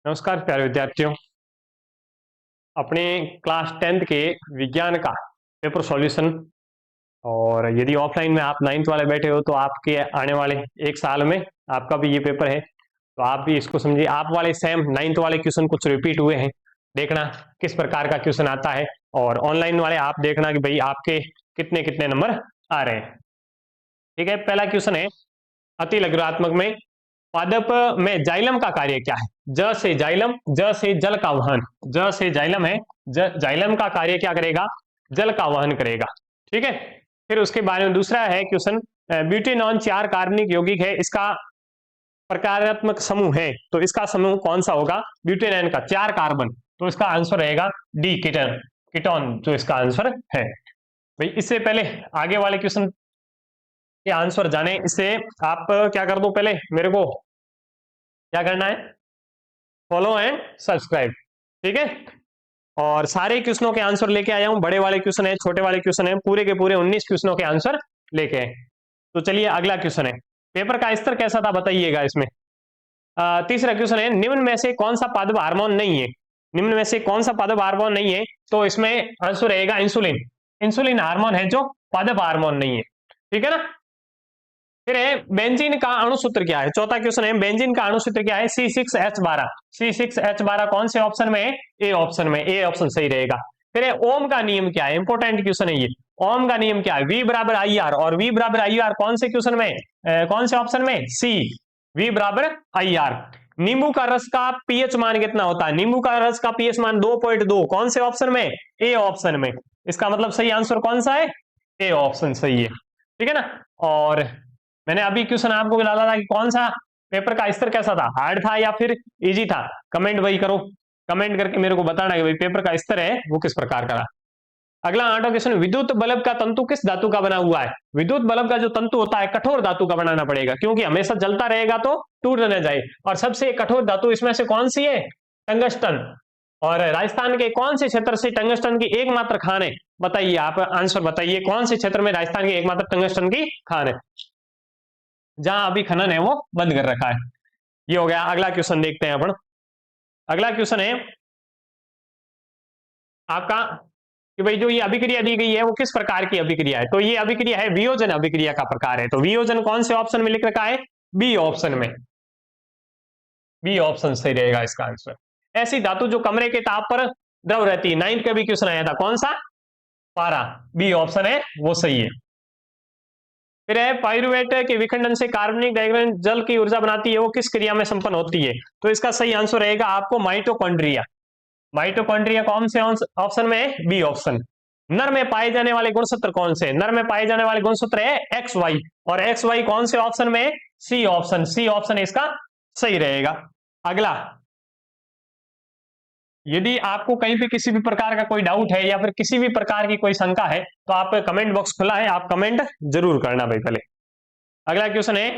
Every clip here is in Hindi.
नमस्कार प्यारे विद्यार्थियों। अपने क्लास 10th के विज्ञान का पेपर सॉल्यूशन, और यदि ऑफलाइन में आप 9th वाले बैठे हो तो आपके आने वाले एक साल में आपका भी ये पेपर है, तो आप भी इसको समझिए। आप वाले सेम 9th वाले क्वेश्चन कुछ रिपीट हुए हैं, देखना किस प्रकार का क्वेश्चन आता है। और ऑनलाइन वाले आप देखना कि भाई आपके कितने कितने नंबर आ रहे हैं। ठीक है, पहला क्वेश्चन है अति लघुरात्मक में पादप में जाइलम का कार्य क्या है। ज से जाइलम, ज से जल का वहन, ज से जाइलम है, जाइलम का कार्य क्या करेगा, जल का वहन करेगा। ठीक है, फिर उसके बारे में दूसरा है क्वेश्चन, ब्यूटेनॉन 4 कार्बनिक यौगिक है, इसका प्रकारात्मक समूह है, तो इसका समूह कौन सा होगा, ब्यूटेनॉन का 4 कार्बन, तो इसका आंसर रहेगा डी, कीटन, कीटोन, जो इसका आंसर है। भाई इससे पहले आगे वाले क्वेश्चन के आंसर जाने इससे आप क्या कर दो, पहले मेरे को क्या करना है, फॉलो एंड सब्सक्राइब। ठीक है, और सारे क्वेश्चनों के आंसर लेके आया हूं, बड़े वाले क्वेश्चन है, छोटे वाले क्वेश्चन है, पूरे के पूरे 19 क्वेश्चनों के आंसर लेके आए। तो चलिए अगला क्वेश्चन है, पेपर का स्तर कैसा था बताइएगा इसमें। तीसरा क्वेश्चन है, निम्न में से कौन सा पादप हार्मोन नहीं है, निम्न में से कौन सा पादप हार्मोन नहीं है, तो इसमें आंसर रहेगा इंसुलिन। इंसुलिन हार्मोन है जो पादप हार्मोन नहीं है। ठीक है ना। फिर है बेंजीन का अणुसूत्र क्या है, चौथा क्वेश्चन है बेंजीन का अणुसूत्र क्या है, C6H12। C6H12 कौन से ऑप्शन में है, ए ऑप्शन में, ए ऑप्शन सही रहेगा। फिर है ओम का नियम क्या है, इंपॉर्टेंट क्वेश्चन है ये। ओम का नियम क्या है, V बराबर आई आर, और V बराबर आई आर कौन से क्वेश्चन में, कौन से ऑप्शन में, सी, V बराबर आई आर। नींबू का रस का पीएच मान कितना होता है, नींबू का रस का पीएच मान 2.2, कौन से ऑप्शन में, ए ऑप्शन में। इसका मतलब सही आंसर कौन सा है, ए ऑप्शन सही है। ठीक है ना। और मैंने अभी क्वेश्चन आपको डाला था कि कौन सा पेपर का स्तर कैसा था, हार्ड था या फिर इजी था, कमेंट वही करो, कमेंट करके मेरे को बताना कि भाई पेपर का स्तर है वो किस प्रकार का। अगला 8वां क्वेश्चन, विद्युत बल्ब का तंतु किस धातु का बना हुआ है। विद्युत बल्ब का जो तंतु होता है कठोर धातु का बनाना पड़ेगा, क्योंकि हमेशा जलता रहेगा तो टूट न जाए। और सबसे कठोर धातु इसमें से कौन सी है, टंगस्टन। और राजस्थान के कौन से क्षेत्र से टंगस्टन की एकमात्र खान है, बताइए आप आंसर बताइए, कौन से क्षेत्र में राजस्थान की एकमात्र टंगस्टन की खान है, जहां अभी खनन है वो बंद कर रखा है। ये हो गया। अगला क्वेश्चन देखते हैं अपन। अगला क्वेश्चन है आपका कि भाई जो ये अभिक्रिया दी गई है वो किस प्रकार की अभिक्रिया है, तो ये अभिक्रिया है वियोजन अभिक्रिया का प्रकार है। तो वियोजन कौन से ऑप्शन में लिख रखा है, बी ऑप्शन में, बी ऑप्शन सही रहेगा इसका आंसर। ऐसी धातु जो कमरे के ताप पर द्रव रहती है, 9th का भी क्वेश्चन आया था, कौन सा, पारा, बी ऑप्शन है वो सही है। फिर है पाइरुवेट के विखंडन से कार्बनिक डाइऑक्साइड जल की ऊर्जा बनाती है, वो किस क्रिया में संपन्न होती है, तो इसका सही आंसर रहेगा आपको माइटोकॉन्ड्रिया। माइटोकॉन्ड्रिया कौन से ऑप्शन में है, बी ऑप्शन। नर में पाए जाने वाले गुणसूत्र कौन से, नर में पाए जाने वाले गुणसूत्र है एक्स वाई, और एक्स वाई कौन से ऑप्शन में है, सी ऑप्शन, सी ऑप्शन इसका सही रहेगा। अगला, यदि आपको कहीं भी किसी भी प्रकार का कोई डाउट है या फिर किसी भी प्रकार की कोई शंका है तो आप कमेंट बॉक्स खुला है, आप कमेंट जरूर करना भाई पहले। अगला क्वेश्चन है,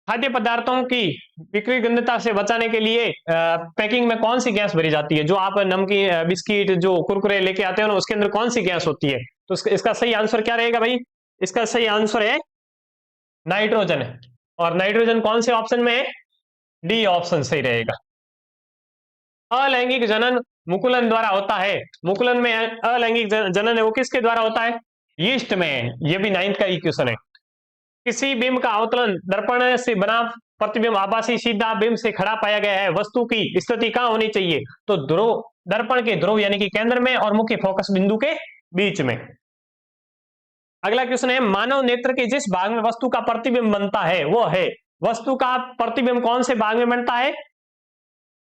खाद्य पदार्थों की बिक्री गंधता से बचाने के लिए पैकिंग में कौन सी गैस भरी जाती है, जो आप नमकीन बिस्किट जो कुरकुरे लेके आते हो ना उसके अंदर कौन सी गैस होती है, तो इसका सही आंसर क्या रहेगा भाई, इसका सही आंसर है नाइट्रोजन। और नाइट्रोजन कौन से ऑप्शन में है, डी ऑप्शन सही रहेगा। अलैंगिक जनन मुकुलन द्वारा होता है, मुकुलन में अलैंगिक जनन है वो किसके द्वारा होता है, यीस्ट में। ये भी 9th का ही क्वेश्चन है। किसी बिंब का अवतलन दर्पण से बना प्रतिबिंब आभासी सीधा बिंब से खड़ा पाया गया है, वस्तु की स्थिति कहां होनी चाहिए, तो ध्रुव, दर्पण के ध्रुव यानी कि केंद्र में, और मुख्य फोकस बिंदु के बीच में। अगला क्वेश्चन है, मानव नेत्र के जिस भाग में वस्तु का प्रतिबिंब बनता है वो है, वस्तु का प्रतिबिंब कौन से भाग में बनता है,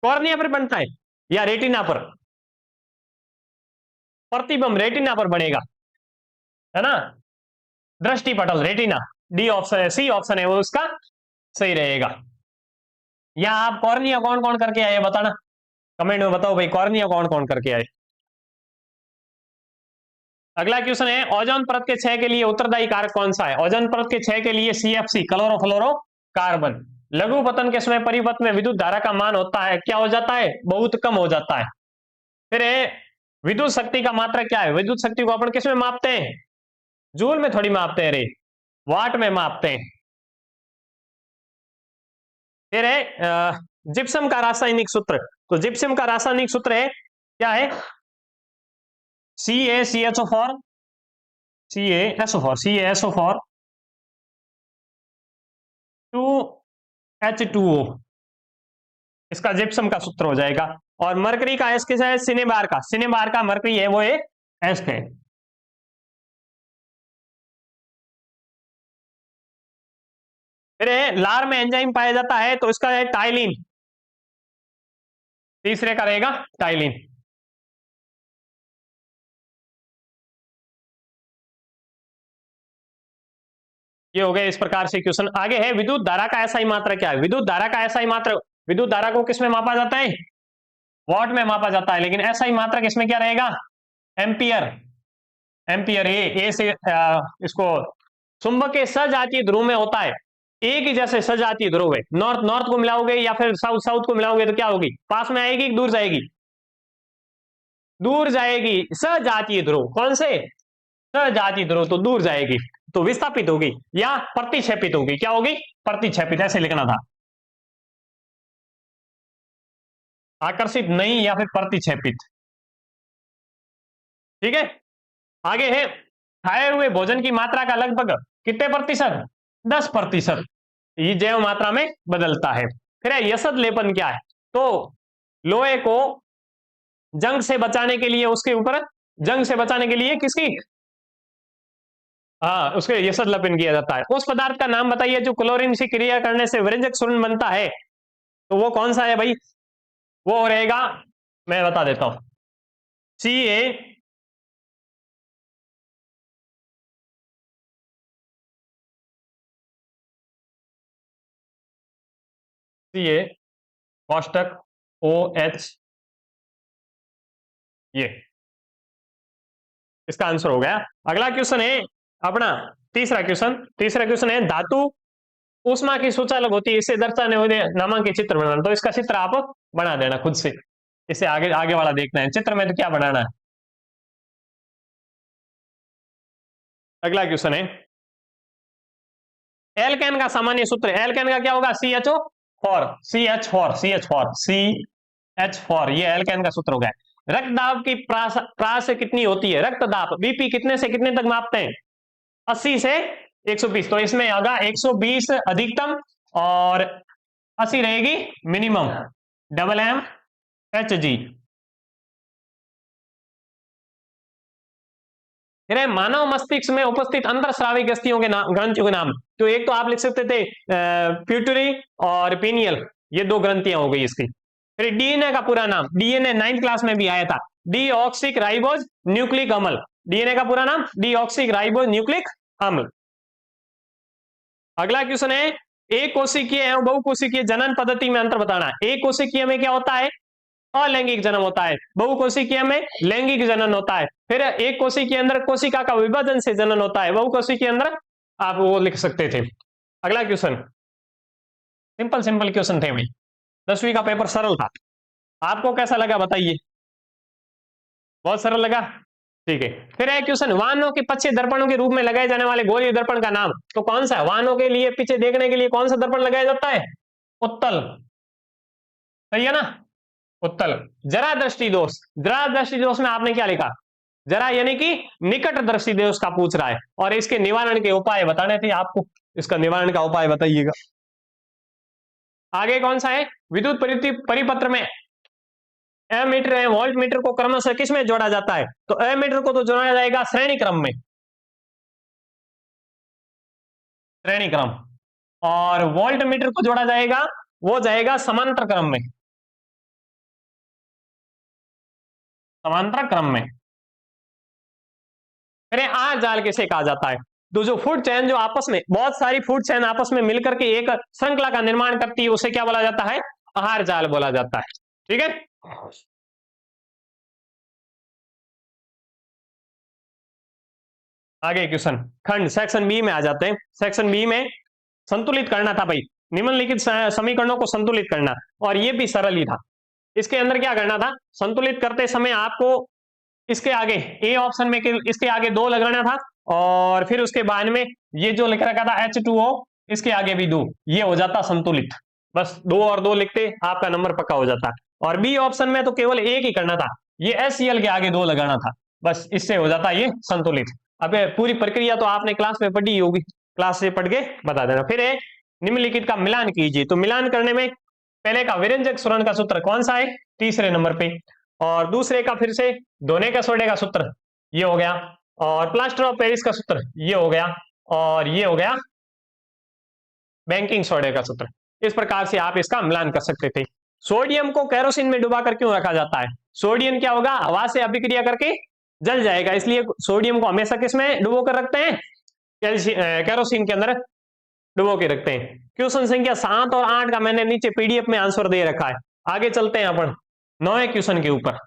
कॉर्निया पर बनता है या रेटिना पर, प्रतिबिंब रेटिना पर बनेगा, है ना, दृष्टि पटल, रेटिना, डी ऑप्शन है, सी ऑप्शन है वो उसका सही रहेगा। या आप कॉर्निया कौन कौन करके आए बताना, कमेंट में बताओ भाई कॉर्निया कौन कौन करके आए। अगला क्वेश्चन है, ओजोन परत के क्षय के लिए उत्तरदायी कारक कौन सा है, ओजोन परत के क्षय के लिए CFC, क्लोरोफ्लोरो कार्बन। लघु पतन के समय परिपथ में विद्युत धारा का मान होता है, क्या हो जाता है, बहुत कम हो जाता है। फिर विद्युत शक्ति का मात्रा क्या है, विद्युत शक्ति को अपन किस में मापते हैं, जूल में थोड़ी मापते हैं रे, वाट में मापते हैं। फिर है जिप्सम का रासायनिक सूत्र, तो जिप्सम का रासायनिक सूत्र है क्या है, CaCO4 CaSO4 2H2O, इसका जिप्सम का सूत्र हो जाएगा। और मरकरी का एस किसा है, सिनेबार का मरकरी है वो है एस है। फिर लार में एंजाइम पाया जाता है तो इसका है टाइलिन, तीसरे का रहेगा टाइलिन। ये हो गया इस प्रकार से क्वेश्चन। आगे है विद्युत धारा का एसआई मात्रा क्या है, विद्युत धारा का एसआई मात्रा, विद्युत धारा को किसमें मापा जाता है, वॉट में मापा जाता है, लेकिन एसआई मात्रा किसमें क्या रहेगा, एम्पियर, एम्पियर। ए से इसको चुंबक के सजातीय ध्रुव में होता है, एक ही जैसे सजातीय ध्रुव है, नॉर्थ नॉर्थ को मिलाओगे या फिर साउथ साउथ को मिलाओगे तो क्या होगी, पास में आएगी कि दूर जाएगी, दूर जाएगी। सजातीय ध्रुव कौन से, सजातीय ध्रुव तो दूर जाएगी, तो विस्थापित होगी या प्रतिक्षेपित होगी, क्या होगी, प्रतिक्षेपित, ऐसे लिखना था, आकर्षित नहीं या फिर प्रतिक्षेपित। ठीक है, आगे है खाए हुए भोजन की मात्रा का लगभग कितने प्रतिशत, 10% ये जैव मात्रा में बदलता है। फिर है यसद लेपन क्या है, तो लोहे को जंग से बचाने के लिए, उसके ऊपर जंग से बचाने के लिए किसकी, हाँ उसके यसद लेपन किया जाता है। उस पदार्थ का नाम बताइए जो क्लोरीन से क्रिया करने से व्यंजक चूर्ण बनता है, तो वो कौन सा है भाई, वो रहेगा, मैं बता देता हूं, Ca कोष्टक OH, ये इसका आंसर हो गया। अगला क्वेश्चन है अपना तीसरा क्वेश्चन है धातु ऊष्मा की सुचालक होती है, इसे दर्शाने वाले नामांकित चित्र बनाना, तो इसका चित्र आप बना देना खुद से, इसे आगे आगे वाला देखना है, चित्र में तो क्या बनाना है। अगला क्वेश्चन है एल्केन का सामान्य सूत्र, एल्केन का क्या होगा, CH4, ये एल्केन का सूत्र हो गया। रक्त दाब की प्रास कितनी होती है, रक्त दाब बीपी कितने से कितने तक मापते हैं, 80 से 120, तो इसमें होगा 120 अधिकतम और 80 रहेगी मिनिमम, MMHg। मानव मस्तिष्क में उपस्थित अंतरस्रावी ग्रंथियों के नाम, ग्रंथियों के नाम, तो एक तो आप लिख सकते थे प्यूटरी और पीनियल, ये दो ग्रंथियां हो गई इसकी। फिर डीएनए का पूरा नाम, डीएनए 9th क्लास में भी आया था, डीऑक्सिक राइबोज न्यूक्लिक अम्ल, डीएनए का पूरा नाम डीऑक्सिक राइबोज न्यूक्लिक अम्ल। अगला क्वेश्चन है एक कोशिकीय एवं बहुकोशिकीय जनन पद्धति में अंतर बताना। एक कोशिकीय में क्या होता है, अलैंगिक जन्म होता है, बहुकोशिकीय में लैंगिक जनन होता है। फिर एक कोशिका के अंदर कोशिका का विभाजन से जनन होता है, बहुकोशिकीय के अंदर आप वो लिख सकते थे। अगला क्वेश्चन सिंपल सिंपल क्वेश्चन थे भाई, 10वीं का पेपर सरल था, आपको कैसा लगा बताइए, बहुत सरल लगा, ठीक है। फिर है क्वेश्चन वाहनों के पीछे दर्पणों के रूप में लगाए जाने वाले गोलीय दर्पण का नाम, तो कौन सा है, वाहनों के लिए पीछे देखने के लिए कौन सा दर्पण लगाया जाता है, उत्तल, सही है ना, उत्तल। जरा दृष्टि दोष, जरा दृष्टि दोष में आपने क्या लिखा, जरा यानी कि निकट दृष्टि दोष का पूछ रहा है, और इसके निवारण के उपाय बताने थे आपको, इसका निवारण का उपाय बताइएगा। आगे कौन सा है, विद्युत परिपत्र में एमीटर एवं वोल्ट मीटर को क्रमशः किस में जोड़ा जाता है, तो एमीटर को तो जोड़ा जाएगा श्रेणी क्रम में, श्रेणी क्रम, और वोल्ट मीटर को जोड़ा जाएगा, वो जाएगा समांतर क्रम में, समांतर क्रम में। फिर आर जाल किसे कहा जाता है, तो जो फूड चेन, जो आपस में बहुत सारी फूड चेन आपस में मिलकर के एक श्रृंखला का निर्माण करती है, उसे क्या बोला जाता है, आहार जाल बोला जाता है, ठीक है। आगे क्वेश्चन खंड सेक्शन बी में आ जाते हैं। सेक्शन बी में संतुलित करना था भाई, निम्नलिखित समीकरणों को संतुलित करना, और ये भी सरल ही था। इसके अंदर क्या करना था, संतुलित करते समय आपको इसके आगे ए ऑप्शन में इसके आगे 2 लगाना था, और फिर उसके बाद में ये जो लिख रखा था H2O, इसके आगे भी 2, ये हो जाता संतुलित, बस 2 और 2 लिखते आपका नंबर पक्का हो जाता। और बी ऑप्शन में तो केवल एक ही करना था, ये HCl के आगे 2 लगाना था, बस इससे हो जाता ये संतुलित। अब पूरी प्रक्रिया तो आपने क्लास में पढ़ी होगी, क्लास से पढ़ के बता देना। फिर निम्नलिखित का मिलान कीजिए, तो मिलान करने में पहले का विरंजक सूरण का सूत्र कौन सा है, तीसरे नंबर पे, और दूसरे का फिर से दोने का सोडे का सूत्र ये हो गया, और प्लास्टर ऑफ पेरिस का सूत्र ये हो गया, और ये हो गया बेकिंग सोडे का सूत्र। इस प्रकार से आप इसका मिलान कर सकते थे। सोडियम को केरोसिन में डुबाकर क्यों रखा जाता है, सोडियम क्या होगा, हवा से अभिक्रिया करके जल जाएगा, इसलिए सोडियम को हमेशा किसमें डुबो कर रखते हैं, केरोसिन के अंदर डुबो के रखते हैं। क्वेश्चन संख्या 7 और 8 का मैंने नीचे PDF में आंसर दे रखा है। आगे चलते हैं अपन 9वें क्वेश्चन के ऊपर।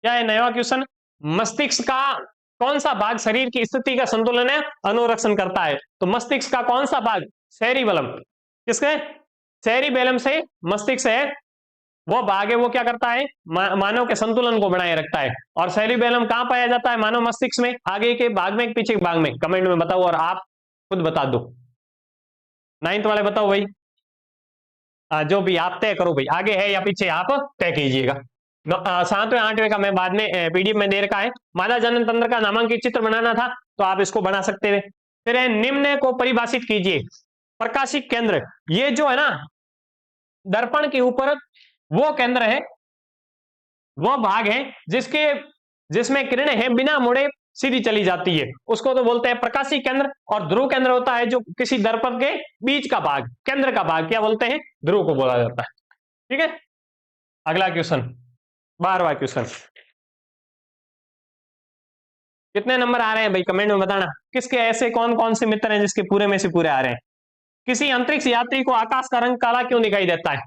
क्या है 9वां क्वेश्चन, मस्तिष्क का कौन सा भाग शरीर की स्थिति का संतुलन है अनुरक्षण करता है, तो मस्तिष्क का कौन सा भाग, सेरिबेलम, किसके, सेरिबेलम से मस्तिष्क है वो भाग है, वो क्या करता है, मानव के संतुलन को बनाए रखता है। और सेरिबेलम कहां पाया जाता है मानव मस्तिष्क में, आगे के भाग में पीछे के भाग में, कमेंट में बताओ और आप खुद बता दो। 9th वाले बताओ भाई, जो भी आप तय करो भाई, आगे है या पीछे आप तय कीजिएगा। 7वें 8वें का मैं बाद में PDF में दे रखा है। मादा जनन तंत्र का नामांकित चित्र बनाना था तो आप इसको बना सकते हैं। फिर निम्न को परिभाषित कीजिए, प्रकाशिक केंद्र, ये जो है ना दर्पण के ऊपर वो केंद्र है, वो भाग है जिसमें किरणें हैं बिना मुड़े सीधी चली जाती है, उसको तो बोलते हैं प्रकाशिक केंद्र। और ध्रुव केंद्र होता है जो किसी दर्पण के बीच का भाग, केंद्र का भाग क्या बोलते हैं, ध्रुव को बोला जाता है। ठीक है, अगला क्वेश्चन 12वां क्वेश्चन, कितने नंबर आ रहे हैं भाई कमेंट में बताना। किसके ऐसे कौन कौन से मित्र हैं जिसके पूरे में से पूरे आ रहे हैं। किसी अंतरिक्ष यात्री को आकाश का रंग काला क्यों दिखाई देता है,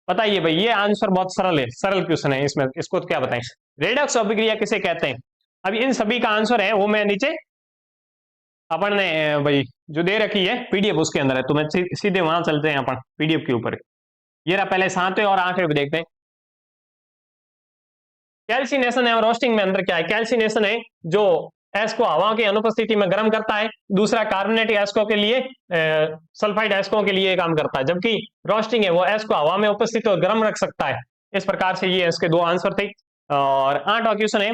बताइए भाई, ये आंसर बहुत सरल है, सरल क्वेश्चन है, इसमें इसको तो क्या बताएं। रेडॉक्स अभिक्रिया किसे कहते हैं, अब इन सभी का आंसर है वो मैं नीचे अपन ने भाई जो दे रखी है PDF उसके अंदर है, तो मैं सीधे वहां चलते हैं अपन PDF के ऊपर। ये रहा, पहले 7वें और 8वें पे देखते हैं। कैल्सिनेशन एवं रोस्टिंग में अंतर क्या है, कैल्सिनेशन है जो एस को हवा की अनुपस्थिति में गर्म करता है, दूसरा कार्बोनेटिक एस्को के लिए सल्फाइड एस्को के लिए काम करता है, जबकि रोस्टिंग है वो एस को हवा में उपस्थित और गर्म रख सकता है। इस प्रकार से ये इसके 2 आंसर थे। और 8वां क्वेश्चन है,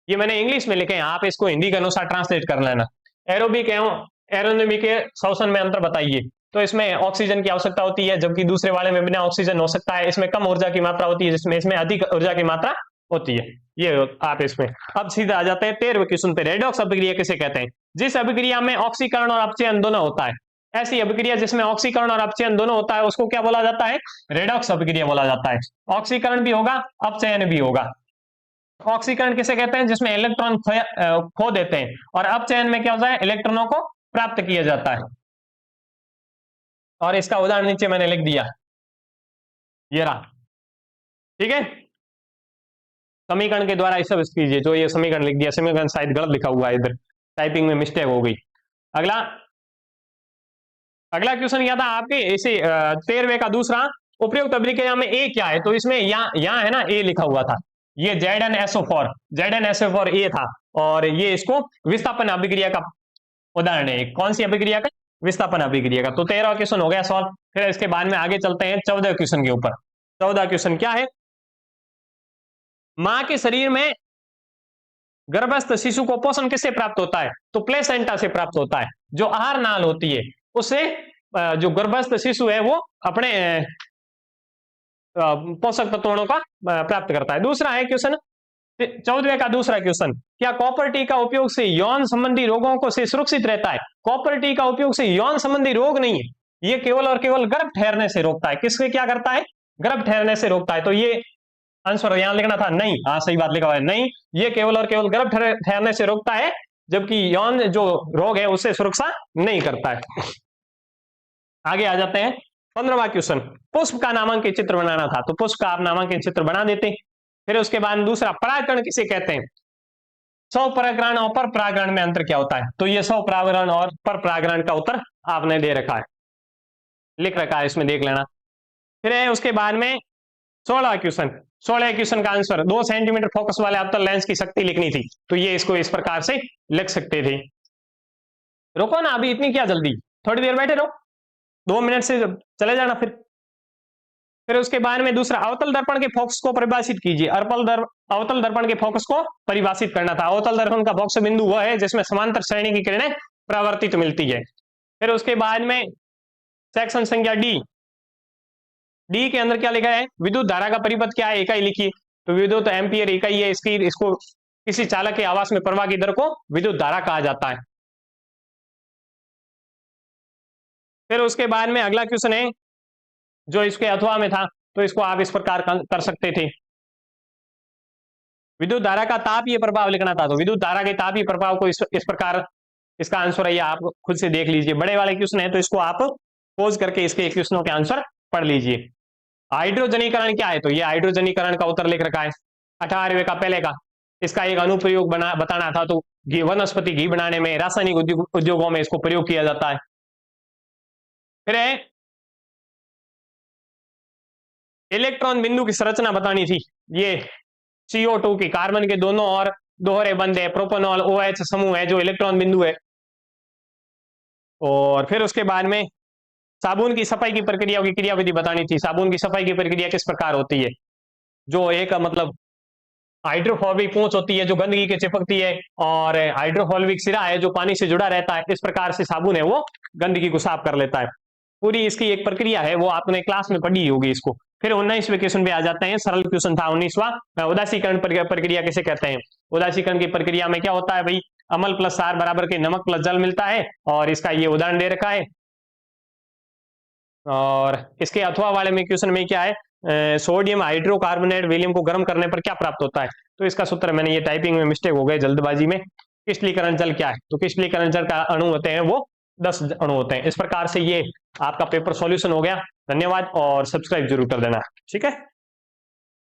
ये मैंने इंग्लिश में लिखे हैं, आप इसको हिंदी के अनुसार ट्रांसलेट कर लेना। एरोबिक एवं एरोनोमिक के श्वसन में अंतर बताइए, तो इसमें ऑक्सीजन की आवश्यकता होती है जबकि दूसरे वाले में बिना ऑक्सीजन हो सकता है, इसमें कम ऊर्जा की मात्रा होती है जिसमें इसमें अधिक ऊर्जा की मात्रा होती है। ये आप इसमें अब सीधा आ जाते हैं 13वें क्वेश्चन पे, रेडॉक्स अभिक्रिया किसे कहते हैं, जिस अभिक्रिया में ऑक्सीकरण और अपचयन दोनों होता है, ऐसी अभिक्रिया जिसमें ऑक्सीकरण और अपचयन दोनों होता है उसको क्या बोला जाता है, रेडॉक्स अभिक्रिया बोला जाता है। ऑक्सीकरण भी होगा अपचयन भी होगा। ऑक्सीकरण किसे कहते हैं, जिसमें इलेक्ट्रॉन खो देते हैं, और अपचयन में क्या होता है, इलेक्ट्रॉनों को प्राप्त किया जाता है। और इसका उदाहरण नीचे मैंने लिख दिया, ये रहा। ठीक है, समीकरण के द्वारा सब कीजिए, जो ये समीकरण लिख दिया, समीकरण शायद गलत लिखा हुआ है, इधर टाइपिंग में मिस्टेक हो गई। अगला क्वेश्चन क्या था आपके, इसे 13वें का दूसरा, उपयुक्त अभिक्रिया में ए क्या है, तो इसमें यहाँ है ना ए लिखा हुआ था, ये ZnSO4 ए था, और ये इसको विस्थापन अभिक्रिया का उदाहरण है। कौन सी अभिक्रिया का, विस्थापन अभिक्रिया का। तो 13वां क्वेश्चन हो गया सॉल्व। फिर इसके बाद में आगे चलते हैं 14वें क्वेश्चन के ऊपर। 14वां क्वेश्चन क्या है, मां के शरीर में गर्भस्थ शिशु को पोषण किससे प्राप्त होता है, तो प्लेसेंटा से प्राप्त होता है। जो आहार नाल होती है उससे जो गर्भस्थ शिशु है वो अपने पोषक तत्वों का प्राप्त करता है। दूसरा है क्वेश्चन 14वें का दूसरा क्वेश्चन, क्या कॉपर टी का उपयोग से यौन संबंधी रोगों को से सुरक्षित रहता है। कॉपर टी का उपयोग से यौन संबंधी रोग नहीं है, ये केवल और केवल गर्भ ठहरने से रोकता है। किसके क्या करता है, गर्भ ठहरने से रोकता है। तो ये आंसर यहां लिखना था नहीं, हाँ सही बात लिखा हुआ है, नहीं, ये केवल और केवल गर्भ ठहरने से रोकता है, जबकि यौन जो रोग है उससे सुरक्षा नहीं करता है। आगे आ जाते हैं 15वां क्वेश्चन, पुष्प का नामांकित चित्र बनाना था, तो पुष्प का आप नामांकित चित्र बना देते। फिर उसके बाद दूसरा, परागकण किसे कहते हैं, स्वपरागण और पर परागण में अंतर क्या होता है, तो ये स्वपरागण और पर परागण का उत्तर आपने दे रखा है, लिख रखा है, इसमें देख लेना। फिर है उसके बाद में 16वां क्वेश्चन, 16 क्वेश्चन का आंसर। 2 सेंटीमीटर फोकस वाले अवतल लेंस की शक्ति लिखनी थी, तो ये इसको इस प्रकार से लिख सकते थे। रुको ना, अभी इतनी क्या जल्दी, थोड़ी देर बैठे रहो, 2 मिनट से चले जाना। फिर उसके बाद में दूसरा, अवतल दर्पण के फोकस को परिभाषित कीजिए। अवतल दर्पण के फोकस को परिभाषित करना था। अवतल दर्पण का फोकस बिंदु वह है जिसमें समांतर श्रेणी की किरणें परावर्तित मिलती है। फिर उसके बाद में सेक्शन संख्या डी के अंदर क्या लिखा है, विद्युत धारा का परिपथ क्या है, इकाई लिखिए। तो विद्युत एम्पियर इकाई है इसकी, इसको किसी चालक के आवास में प्रवाह की दर को विद्युत धारा कहा जाता है। फिर उसके बाद में अगला क्वेश्चन है जो इसके अथवा में था, तो इसको आप इस प्रकार कर सकते थे। विद्युत धारा का तापीय प्रभाव लिखना था, तो विद्युत धारा के तापीय प्रभाव को इस प्रकार, इसका आंसर है, आप खुद से देख लीजिए। बड़े वाले क्वेश्चन है तो इसको आप पोज करके इसके क्वेश्चनों के आंसर पढ़ लीजिए। हाइड्रोजनीकरण क्या है, तो ये हाइड्रोजनीकरण का उत्तर लिख रखा है 18वें का पहले का। इसका एक अनुप्रयोग बताना था, तो घी, वनस्पति घी बनाने में, रासायनिक उद्योगों में इसको प्रयोग किया जाता है। फिर इलेक्ट्रॉन बिंदु की संरचना बतानी थी। ये CO2 की कार्बन के दोनों और दोहरे बंध है, प्रोपेनॉल OH समूह है जो इलेक्ट्रॉन बिंदु है। और फिर उसके बाद में साबुन की सफाई की प्रक्रिया की क्रियाविधि बतानी थी। साबुन की सफाई की प्रक्रिया किस प्रकार होती है, जो एक मतलब हाइड्रोफोबिक पूंछ होती है जो गंदगी के चिपकती है, और हाइड्रोफोबिक सिरा है जो पानी से जुड़ा रहता है। इस प्रकार से साबुन है वो गंदगी को साफ कर लेता है। पूरी इसकी एक प्रक्रिया है, वो आपने क्लास में पढ़ी होगी इसको। फिर 19वें क्वेश्चन पे आ जाते हैं, सरल क्वेश्चन था 19वां, उदासीकरण प्रक्रिया किसे कहते हैं। उदासीकरण की प्रक्रिया में क्या होता है भाई, अम्ल प्लस सार बराबर के नमक प्लस जल मिलता है, और इसका ये उदाहरण दे रखा है। और इसके अथवा वाले में क्वेश्चन में क्या है, सोडियम हाइड्रोकार्बोनेट वैलियम को गर्म करने पर क्या प्राप्त होता है। तो इसका सूत्र, मैंने ये टाइपिंग में मिस्टेक हो गई जल्दबाजी में। क्रिस्टलीकरण जल क्या है, तो क्रिस्टलीकरण जल का अणु होते हैं वो 10 अणु होते हैं। इस प्रकार से ये आपका पेपर सॉल्यूशन हो गया। धन्यवाद, और सब्सक्राइब जरूर कर देना, ठीक है।